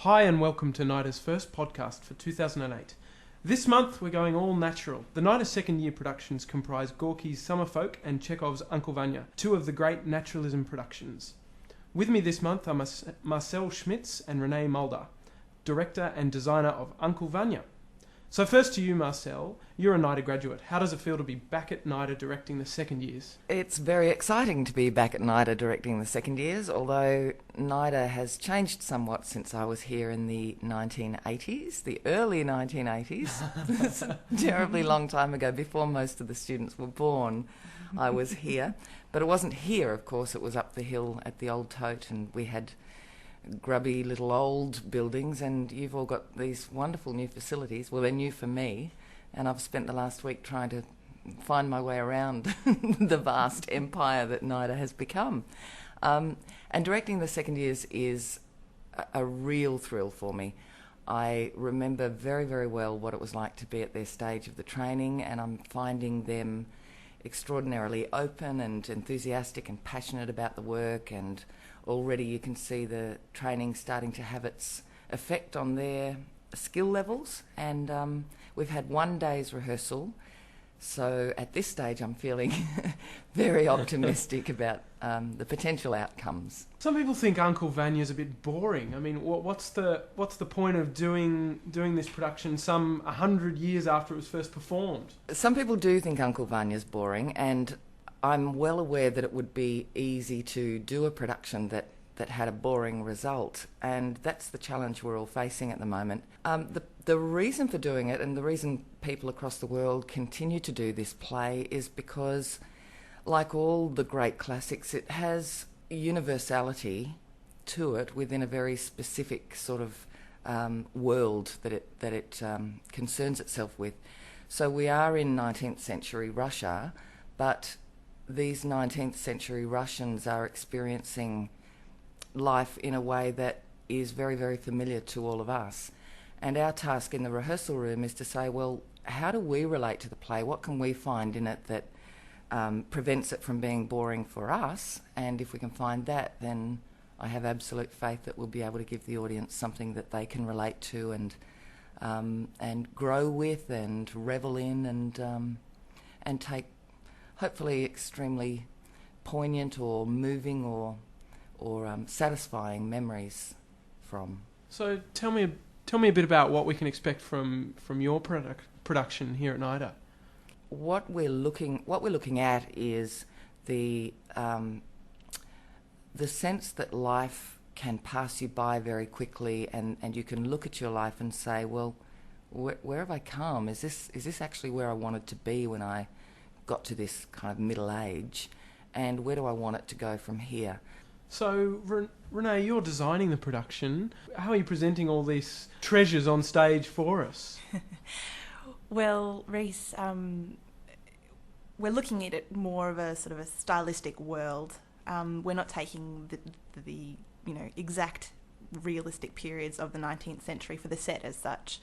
Hi and welcome to NIDA's first podcast for 2008. This month we're going all natural. The NIDA second year productions comprise Gorky's Summerfolk and Chekhov's Uncle Vanya, two of the great naturalism productions. With me this month are Marcelle Schmidtz and Renee Mulder, director and designer of Uncle Vanya. So first to you, Marcelle, you're a NIDA graduate. How does it feel to be back at NIDA directing the second years? It's very exciting to be back at NIDA directing the second years, although NIDA has changed somewhat since I was here in the 1980s, the early 1980s. It's a terribly long time ago, before most of the students were born. I was here. But it wasn't here, of course, it was up the hill at the old tote, and we had grubby little old buildings, and you've all got these wonderful new facilities. Well, they're new for me, and I've spent the last week trying to find my way around the vast empire that NIDA has become. And directing the second years is a real thrill for me. I remember very, very well what it was like to be at their stage of the training, and I'm finding them extraordinarily open and enthusiastic and passionate about the work, and already you can see the training starting to have its effect on their skill levels. And we've had one day's rehearsal, so at this stage I'm feeling very optimistic about the potential outcomes. Some people think Uncle Vanya's a bit boring. I mean, what's the point of doing this production some 100 years after it was first performed? Some people do think Uncle Vanya's boring, and I'm well aware that it would be easy to do a production that had a boring result, and that's the challenge we're all facing at the moment. The reason for doing it, and the reason people across the world continue to do this play, is because, like all the great classics, it has universality to it within a very specific sort of world that it concerns itself with. So we are in 19th century Russia, but these 19th century Russians are experiencing life in a way that is very, very familiar to all of us. And our task in the rehearsal room is to say, well, how do we relate to the play? What can we find in it that prevents it from being boring for us? And if we can find that, then I have absolute faith that we'll be able to give the audience something that they can relate to and grow with and revel in and take hopefully extremely poignant or moving or satisfying memories from. So tell me a bit about what we can expect from your production here at NIDA. What we're looking at is the sense that life can pass you by very quickly, and you can look at your life and say, well, where have I come? Is this actually where I wanted to be when I got to this kind of middle age, and where do I want it to go from here? So, Renee, you're designing the production. How are you presenting all these treasures on stage for us? Well, Reese, we're looking at it more of a sort of a stylistic world. We're not taking the exact realistic periods of the 19th century for the set as such.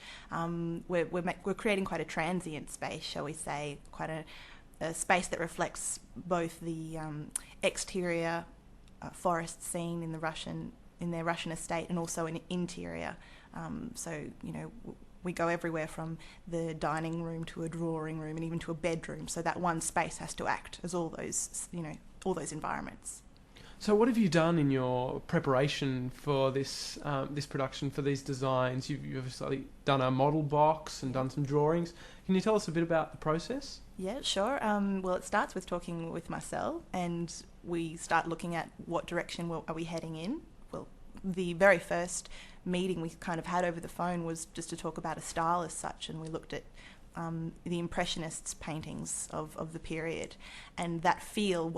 We're creating quite a transient space, shall we say, quite a space that reflects both the exterior forest scene in their Russian estate, and also an interior. We go everywhere from the dining room to a drawing room and even to a bedroom. So that one space has to act as all those environments. So what have you done in your preparation for this production, for these designs? You've obviously done a model box and done some drawings. Can you tell us a bit about the process? Yeah, sure. Well, it starts with talking with Marcelle, and we start looking at what direction are we heading in. Well, the very first meeting we kind of had over the phone was just to talk about a style as such, and we looked at the Impressionists' paintings of the period, and that feel.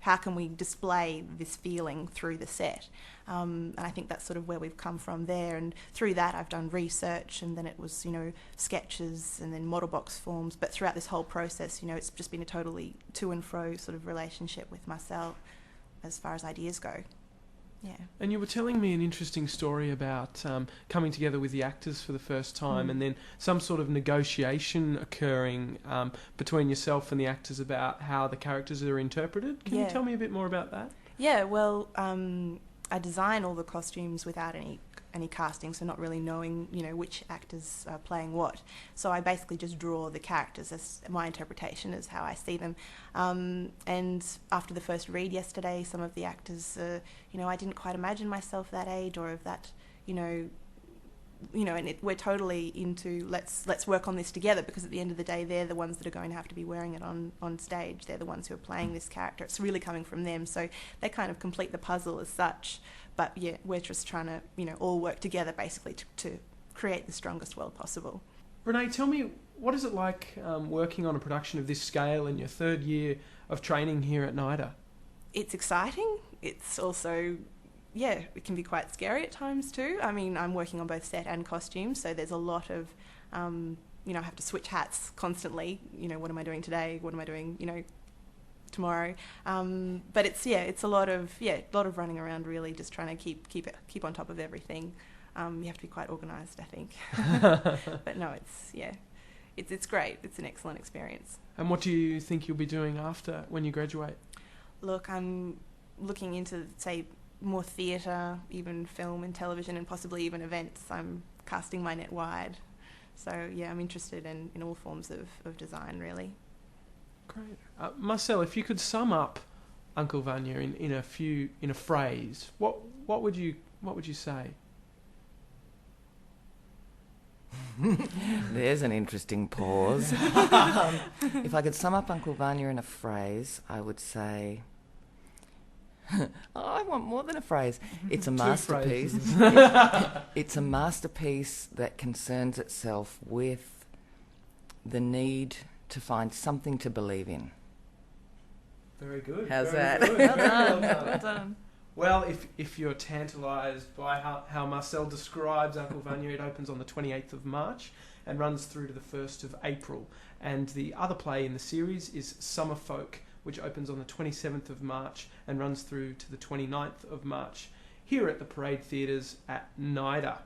How can we display this feeling through the set? And I think that's sort of where we've come from there. And through that, I've done research, and then it was, sketches and then model box forms. But throughout this whole process, it's just been a totally to and fro sort of relationship with Marcelle as far as ideas go. Yeah. And you were telling me an interesting story about coming together with the actors for the first time, and then some sort of negotiation occurring between yourself and the actors about how the characters are interpreted. Can you tell me a bit more about that? Yeah, well, I design all the costumes without any casting, so not really knowing, you know, which actors are playing what. So I basically just draw the characters as my interpretation is how I see them. And after the first read yesterday, some of the actors, you know, I didn't quite imagine myself that age or of that, you know, and we're totally into let's work on this together, because at the end of the day, they're the ones that are going to have to be wearing it on stage. They're the ones who are playing this character. It's really coming from them, so they kind of complete the puzzle as such. But yeah, we're just trying to, you know, all work together basically to create the strongest world possible. Renee, tell me, what is it like working on a production of this scale in your third year of training here at NIDA? It's exciting. It's also, yeah, it can be quite scary at times too. I mean, I'm working on both set and costume, so there's a lot of, you know, I have to switch hats constantly. You know, what am I doing today? What am I doing, you know, tomorrow? But it's a lot of running around, really, just trying to keep on top of everything. You have to be quite organised, I think. But no, it's great. It's an excellent experience. And what do you think you'll be doing after, when you graduate? Look, I'm looking into, say, more theatre, even film and television, and possibly even events. I'm casting my net wide. So yeah, I'm interested in all forms of design, really. Great. Marcelle, if you could sum up Uncle Vanya in a phrase, what would you say? There's an interesting pause. If I could sum up Uncle Vanya in a phrase, I would say, I want more than a phrase. It's a masterpiece. It's a masterpiece that concerns itself with the need to find something to believe in. Very good. How's Very that? Good. Well done. Well done. Well, if you're tantalised by how Marcelle describes Uncle Vanya, it opens on the 28th of March and runs through to the 1st of April. And the other play in the series is Summer Folk, which opens on the 27th of March and runs through to the 29th of March here at the Parade Theatres at NIDA.